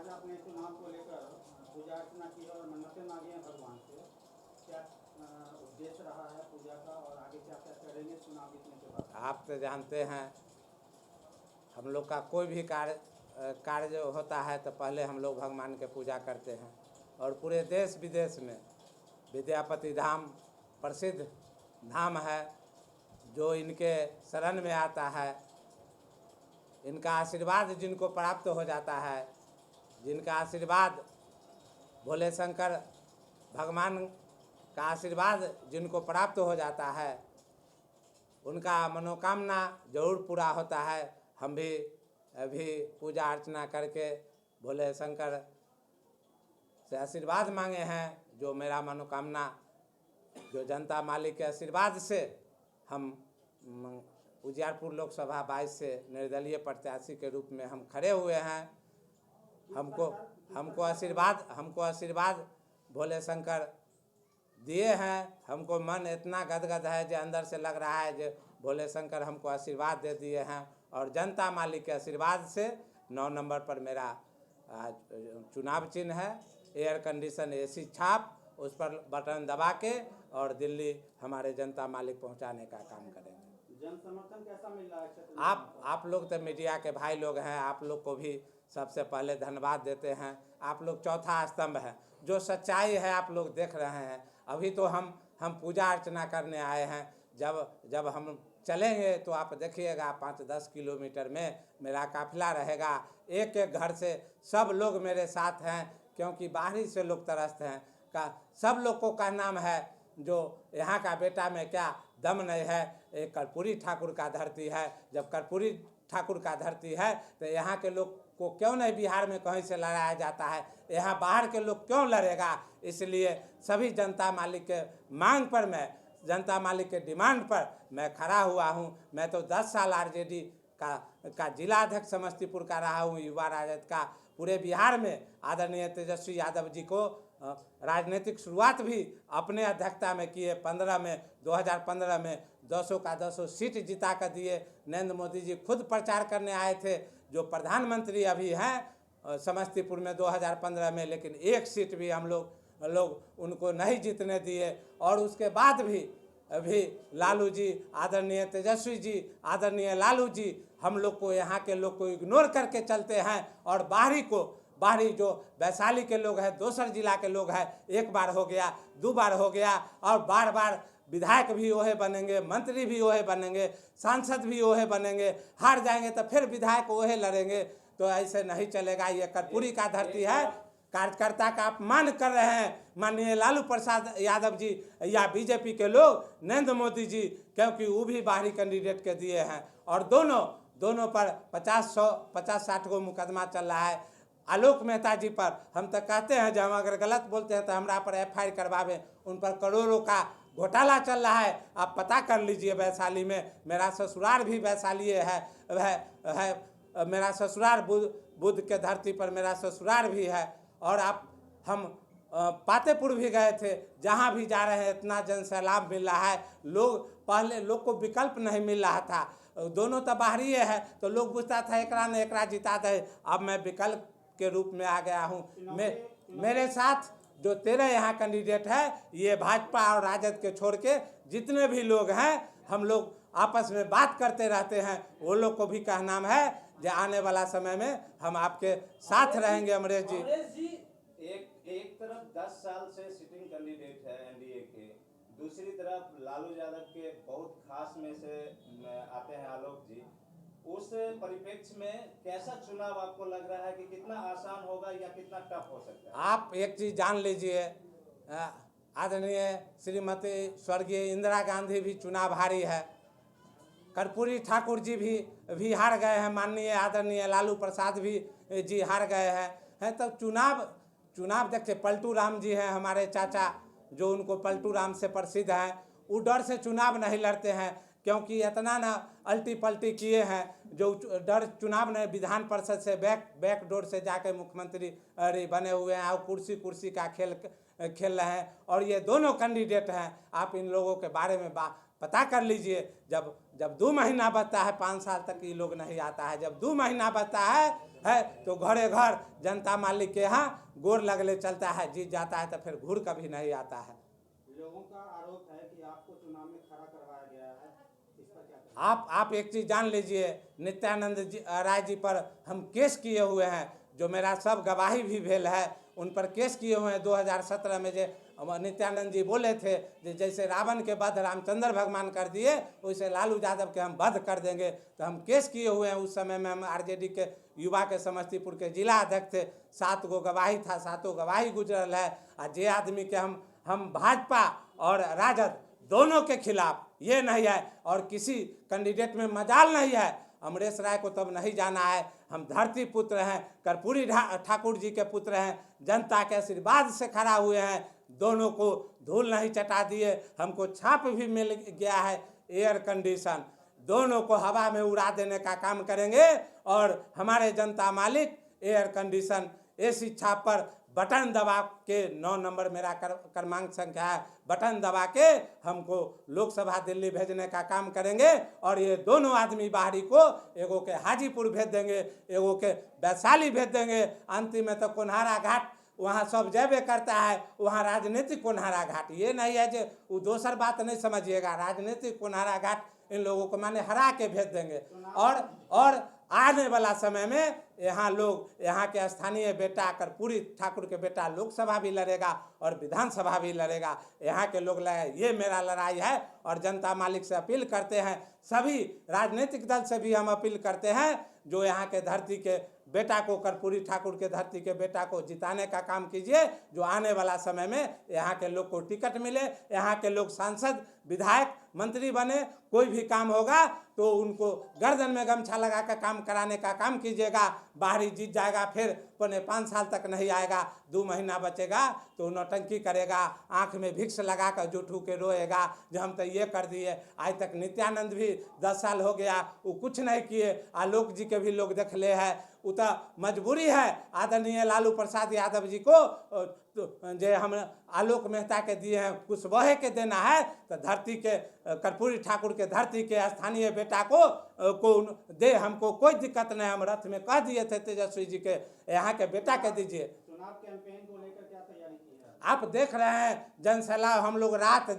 आज आपने चुनाव को लेकर पूजा अर्चना की और मन्नतें मांगी हैं भगवान से, क्या उद्देश्य रहा है पूजा का और आगे क्या क्या करेंगे चुनाव जीतने के बाद? आप तो जानते हैं हम लोग का कोई भी कार्य होता है तो पहले हम लोग भगवान के पूजा करते हैं। और पूरे देश विदेश में विद्यापति धाम प्रसिद्ध धाम है, जो इनके शरण में आता है, इनका आशीर्वाद जिनको प्राप्त हो जाता है, जिनका आशीर्वाद भोले शंकर भगवान का आशीर्वाद जिनको प्राप्त हो जाता है, उनका मनोकामना जरूर पूरा होता है। हम भी अभी पूजा अर्चना करके भोले शंकर से आशीर्वाद मांगे हैं, जो मेरा मनोकामना, जो जनता मालिक के आशीर्वाद से हम उजियारपुर लोकसभा 22 से निर्दलीय प्रत्याशी के रूप में हम खड़े हुए हैं। हमको आशीर्वाद भोले शंकर दिए हैं। हमको मन इतना गदगद है जो अंदर से लग रहा है जो भोले शंकर हमको आशीर्वाद दे दिए हैं। और जनता मालिक के आशीर्वाद से 9 नंबर पर मेरा चुनाव चिन्ह है, एयर कंडीशन AC छाप, उस पर बटन दबा के और दिल्ली हमारे जनता मालिक पहुंचाने का काम करेंगे। जन समर्थन कैसा मिल रहा है? आप लोग तो मीडिया के भाई लोग हैं, आप लोग को भी सबसे पहले धन्यवाद देते हैं। आप लोग चौथा स्तंभ है, जो सच्चाई है आप लोग देख रहे हैं। अभी तो हम पूजा अर्चना करने आए हैं। जब हम चलेंगे तो आप देखिएगा 5-10 किलोमीटर में मेरा काफिला रहेगा। एक एक घर से सब लोग मेरे साथ हैं, क्योंकि बाहरी से लोग त्रस्त हैं। सब लोग को का नाम है जो यहाँ का बेटा में क्या दम नहीं है। एक कर्पूरी ठाकुर का धरती है। जब कर्पूरी ठाकुर का धरती है तो यहाँ के लोग को क्यों नहीं बिहार में कहीं से लड़ाया जाता है? यहाँ बाहर के लोग क्यों लड़ेगा? इसलिए सभी जनता मालिक के मांग पर, मैं जनता मालिक के डिमांड पर मैं खड़ा हुआ हूँ। मैं तो 10 साल RJD का जिला अध्यक्ष समस्तीपुर का रहा हूँ, युवा राजद का। पूरे बिहार में आदरणीय तेजस्वी यादव जी को राजनीतिक शुरुआत भी अपने अध्यक्षता में किए। 2015 में 200 का 200 सीट जिता कर दिए। नरेंद्र मोदी जी खुद प्रचार करने आए थे, जो प्रधानमंत्री अभी हैं समस्तीपुर में 2015 में, लेकिन एक सीट भी हम लोग उनको नहीं जीतने दिए। और उसके बाद भी अभी लालू जी, आदरणीय तेजस्वी जी, आदरणीय लालू जी हम लोग को, यहाँ के लोग को इग्नोर करके चलते हैं। और बाहरी जो वैशाली के लोग हैं, दोसर जिला के लोग हैं, एक बार हो गया, 2 बार हो गया, और बार विधायक भी वही बनेंगे, मंत्री भी वही बनेंगे, सांसद भी वही बनेंगे। हार जाएंगे तो फिर विधायक वही लड़ेंगे। तो ऐसे नहीं चलेगा। ये कर्पूरी का धरती है। कार्यकर्ता का अपमान कर रहे हैं माननीय लालू प्रसाद यादव जी या बीजेपी के लोग, नरेंद्र मोदी जी, क्योंकि वो भी बाहरी कैंडिडेट के दिए हैं। और दोनों पर 50-60 को मुकदमा चल रहा है। आलोक मेहता जी पर हम तो कहते हैं, जब हम अगर गलत बोलते हैं तो हमरा पर FIR करवावें। उन पर करोड़ों का घोटाला चल रहा है। आप पता कर लीजिए। वैशाली में मेरा ससुराल भी वैशाली है। मेरा ससुराल बुद्ध के धरती पर मेरा ससुराल भी है। और हम पातेपुर भी गए थे, जहाँ भी जा रहे हैं इतना जनसैलाब मिल रहा है। पहले लोग को विकल्प नहीं मिल रहा था। दोनों तो बाहरी है, तो लोग पूछता था एकरा ने एकरा जिता दे। अब मैं विकल्प के रूप में आ गया हूँ। मेरे साथ जो 13 यहाँ कैंडिडेट है, ये भाजपा और राजद के छोड़ के जितने भी लोग हैं, हम लोग आपस में बात करते रहते हैं। वो लोग को भी कहना है जो आने वाला समय में हम आपके साथ रहेंगे। अमरेश जी एक तरफ 10 साल से सिटिंग कैंडिडेट है NDA के, दूसरी तरफ लालू यादव के बहुत खास में से आते हैं आलोक जी। उस परिप्रेक्ष्य में कैसा चुनाव आपको लग रहा है कि कितना आसान होगा या कितना टफ हो सकता है? आप एक चीज जान लीजिए, आदरणीय श्रीमती स्वर्गीय इंदिरा गांधी भी चुनाव हारी है। कर्पूरी ठाकुर जी भी हार गए हैं। माननीय आदरणीय लालू प्रसाद भी जी हार गए हैं। तो चुनाव देखिए, पलटू राम जी हैं हमारे चाचा, जो उनको पलटू राम से प्रसिद्ध हैं। वो डर से चुनाव नहीं लड़ते हैं, क्योंकि इतना ना अल्टी पल्टी किए हैं, जो डर चुनाव ने विधान परिषद से बैक डोर से जाके मुख्यमंत्री बने हुए हैं। और कुर्सी का खेल रहे हैं। और ये दोनों कैंडिडेट हैं। आप इन लोगों के बारे में पता कर लीजिए। जब 2 महीना बचता है 5 साल तक ये लोग नहीं आता है। जब 2 महीना बचता है तो घरे घर जनता मालिक के यहाँ गोर लगले चलता है, जीत जाता है तो फिर घूर कभी नहीं आता है। लोगों का आरोप है कि आपको चुनाव में खड़ा करवाया गया है, इस पर क्या कहेंगे? आप एक चीज़ जान लीजिए, नित्यानंद जी राय जी पर हम केस किए हुए हैं, जो मेरा सब गवाही भी भेल है, उन पर केस किए हुए हैं। 2017 में जो नित्यानंद जी बोले थे जैसे रावण के वध रामचंद्र भगवान कर दिए वैसे लालू यादव के हम वध कर देंगे, तो हम केस किए हुए हैं। उस समय में हम आरजेडी के युवा के समस्तीपुर के जिला अध्यक्ष थे, 7 गो गवाही था, 7 गवाही गुजरल है। और जे आदमी के हम भाजपा और राजद दोनों के खिलाफ ये नहीं है, और किसी कैंडिडेट में मजाल नहीं है। अमरेश राय को तब नहीं जाना है, हम धरती पुत्र हैं, कर्पूरी ठाकुर जी के पुत्र हैं, जनता के आशीर्वाद से खड़ा हुए हैं, दोनों को धूल नहीं चटा दिए। हमको छाप भी मिल गया है एयर कंडीशन, दोनों को हवा में उड़ा देने का काम करेंगे। और हमारे जनता मालिक एयर कंडीशन एसी छाप पर बटन दबा के 9 नंबर मेरा क्रमांक संख्या है, बटन दबा के हमको लोकसभा दिल्ली भेजने का काम करेंगे। और ये दोनों आदमी बाहरी को एगो के हाजीपुर भेज देंगे, एगो के वैशाली भेज देंगे। अंतिम में तो कोन्हारा घाट वहाँ सब जैबे करता है, वहाँ राजनीतिक कोन्हारा घाट। ये नहीं है जो वो दूसर बात नहीं समझिएगा, राजनीतिक कोन्हारा घाट इन लोगों को माने हरा के भेज देंगे। और आने वाला समय में यहाँ लोग, यहाँ के स्थानीय बेटा कर्पूरी ठाकुर के बेटा लोकसभा भी लड़ेगा और विधानसभा भी लड़ेगा। यहाँ के लोग लड़े, ये मेरा लड़ाई है। और जनता मालिक से अपील करते हैं, सभी राजनीतिक दल से भी हम अपील करते हैं, जो यहाँ के धरती के बेटा को, कर्पूरी ठाकुर के धरती के बेटा को जिताने का काम कीजिए, जो आने वाला समय में यहाँ के लोग को टिकट मिले, यहाँ के लोग सांसद विधायक मंत्री बने। कोई भी काम होगा तो उनको गर्दन में गमछा लगा कर काम कराने का काम कीजिएगा। बाहरी जीत जाएगा फिर 5 साल तक नहीं आएगा, 2 महीना बचेगा तो नौटंकी करेगा, आंख में भिक्स लगा कर जुठू के रोएगा जो हम तो ये कर दिए। आज तक नित्यानंद भी 10 साल हो गया, वो कुछ नहीं किए। आलोक जी के भी लोग देख ले है, वो तो मजबूरी है आदरणीय लालू प्रसाद यादव जी को जे हम आलोक मेहता के दिए हैं कुशवाहे के देना है, तो धरती के कर्पूरी ठाकुर के धरती के स्थानीय बेटा को दे। हमको कोई दिक्कत नहीं, हम रथ में कह दिए थे तेजस्वी जी के यहाँ के बेटा के दीजिए। चुनाव कैंपेन को लेकर क्या तैयारी की है? आप देख रहे हैं जनसैलाब, हम लोग रात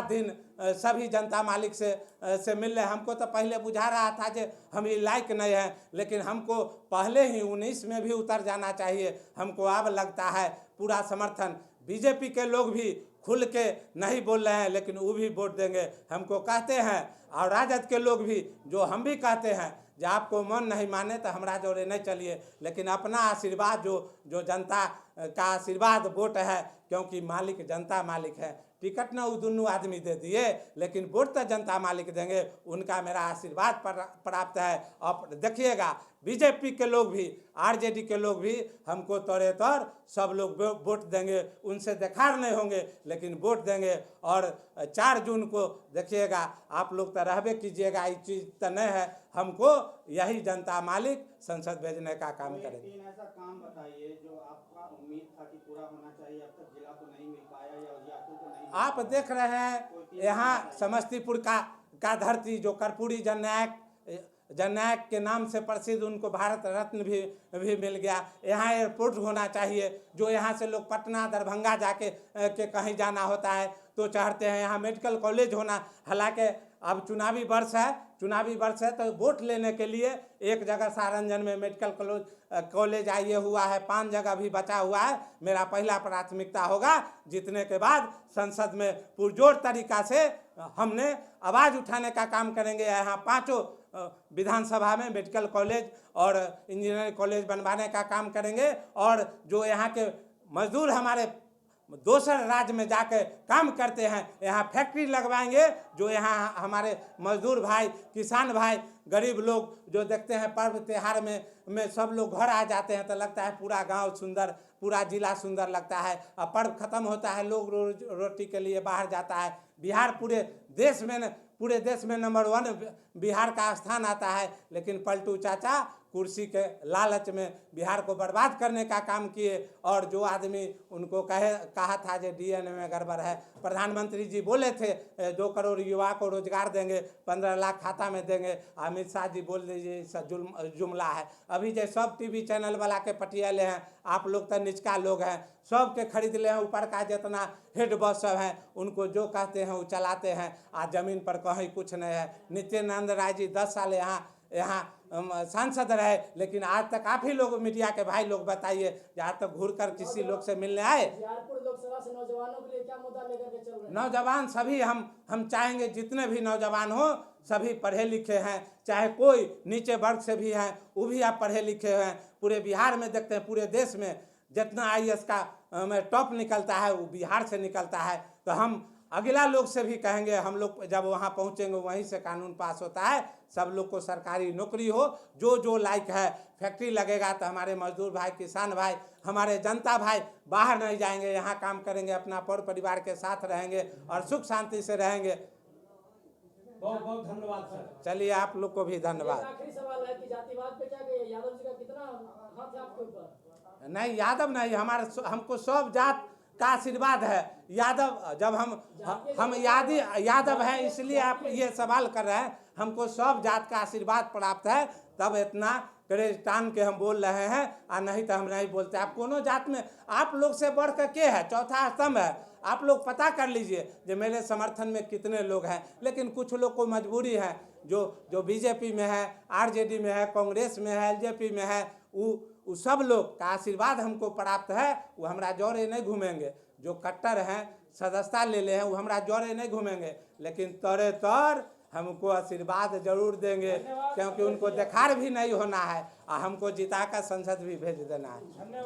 दिन सभी जनता मालिक से मिल रहे। हमको तो पहले बुझा रहा था कि हम ये लायक नहीं है, लेकिन हमको पहले ही 19 में भी उतर जाना चाहिए। हमको अब लगता है पूरा समर्थन, बीजेपी के लोग भी खुल के नहीं बोल रहे हैं, लेकिन वो भी वोट देंगे हमको कहते हैं। और राजद के लोग भी, जो हम भी कहते हैं, जब आपको मन नहीं माने तो हमारा जोड़े नहीं चलिए, लेकिन अपना आशीर्वाद जो जनता का आशीर्वाद वोट है, क्योंकि मालिक जनता मालिक है। टिकट ना वो दोनों आदमी दे दिए, लेकिन वोट तो जनता मालिक देंगे, उनका मेरा आशीर्वाद प्राप्त है। अब देखिएगा बीजेपी के लोग भी, आरजेडी के लोग भी हमको तौर सब लोग वोट देंगे, उनसे देखार नहीं होंगे, लेकिन वोट देंगे। और 4 जून को देखिएगा, आप लोग तो रहबे कीजिएगा, ये चीज़ तो नहीं है, हमको यही जनता मालिक संसद भेजने का काम करेंगे। 3 ऐसा काम बताइए जो आपका उम्मीद था कि पूरा होना चाहिए, अब तक जिला को नहीं मिल पाया या उजियारपुर को नहीं। आप देख रहे हैं यहाँ समस्तीपुर का धरती, जो कर्पूरी जननायक के नाम से प्रसिद्ध, उनको भारत रत्न भी मिल गया। यहाँ एयरपोर्ट होना चाहिए, जो यहाँ से लोग पटना दरभंगा जाके कहीं जाना होता है तो चाहते हैं। यहाँ मेडिकल कॉलेज होना, हालांकि अब चुनावी वर्ष है तो वोट लेने के लिए एक जगह सारंजन में मेडिकल कॉलेज आइए हुआ है, 5 जगह भी बचा हुआ है। मेरा पहला प्राथमिकता होगा, जीतने के बाद संसद में पुरजोर तरीका से हमने आवाज़ उठाने का काम करेंगे। यहाँ 5 विधानसभा में मेडिकल कॉलेज और इंजीनियरिंग कॉलेज बनवाने का काम करेंगे। और जो यहाँ के मजदूर हमारे दूसरे राज्य में जाकर काम करते हैं, यहाँ फैक्ट्री लगवाएंगे। जो यहाँ हमारे मजदूर भाई, किसान भाई, गरीब लोग जो देखते हैं पर्व त्यौहार में सब लोग घर आ जाते हैं तो लगता है पूरा गांव सुंदर, पूरा जिला सुंदर लगता है। अब पर्व खत्म होता है, लोग रोटी के लिए बाहर जाता है। बिहार पूरे देश में नंबर 1 बिहार का स्थान आता है, लेकिन पलटू चाचा कुर्सी के लालच में बिहार को बर्बाद करने का काम किए। और जो आदमी उनको कहा था जो डीएनए में गड़बड़ है, प्रधानमंत्री जी बोले थे 2 करोड़ युवा को रोजगार देंगे, 15 लाख खाता में देंगे। अमित शाह जी बोल दीजिए सब जुमला है। अभी जो सब टीवी चैनल वाला के पटियाले हैं, आप लोग तो निचका लोग हैं, सब के खरीद ले हैं। ऊपर का जितना हेड बॉस सब हैं उनको जो कहते हैं वो चलाते हैं। आज जमीन पर कहीं कुछ नहीं है। नित्यानंद राय जी 10 साल यहाँ सांसद रहे, लेकिन आज तक आप ही लोग मीडिया के भाई लोग बताइए, जहाँ तक घूर कर किसी लोग से मिलने आए? बरियारपुर लोकसभा से नौजवानों के लिए क्या मुद्दा लेकर के चल रहे हैं? नौजवान सभी हम चाहेंगे जितने भी नौजवान हो सभी पढ़े लिखे हैं, चाहे कोई नीचे वर्ग से भी हैं वो भी आप पढ़े लिखे हैं। पूरे बिहार में देखते हैं, पूरे देश में जितना IAS का में टॉप निकलता है वो बिहार से निकलता है। तो हम अगला लोग से भी कहेंगे, हम लोग जब वहाँ पहुँचेंगे वहीं से कानून पास होता है, सब लोग को सरकारी नौकरी हो, जो लायक है। फैक्ट्री लगेगा तो हमारे मजदूर भाई, किसान भाई, हमारे जनता भाई बाहर नहीं जाएंगे, यहाँ काम करेंगे, अपना परिवार के साथ रहेंगे और सुख शांति से रहेंगे। बहुत बहुत धन्यवाद सर। चलिए आप लोग को भी धन्यवाद। एक आखिरी सवाल है कि जातिवाद पे क्या कहिए? यादव जी का कितना हाथ है आपके ऊपर? नहीं यादव नहीं, हमको सब जात का आशीर्वाद है। यादव जब हम यादव हैं इसलिए आप ये सवाल कर रहे हैं। हमको सब जात का आशीर्वाद प्राप्त है, तब इतना क्रेज टान के हम बोल रहे हैं, और नहीं तो हम नहीं बोलते। आप कोनो जात में आप लोग से बढ़ कर के है, चौथा स्तंभ है। आप लोग पता कर लीजिए जो मेरे समर्थन में कितने लोग हैं। लेकिन कुछ लोग को मजबूरी है, जो बीजेपी में है, RJD में है, कांग्रेस में है, LJP में है, वो सब लोग का आशीर्वाद हमको प्राप्त है। वो हमारा जोरे नहीं घूमेंगे। जो कट्टर हैं सदस्यता ले ले हैं वो हमारा जोरे नहीं घूमेंगे, लेकिन तौरे तौर हमको आशीर्वाद जरूर देंगे, क्योंकि उनको देखार भी नहीं होना है और हमको जिता कर संसद भी भेज देना है।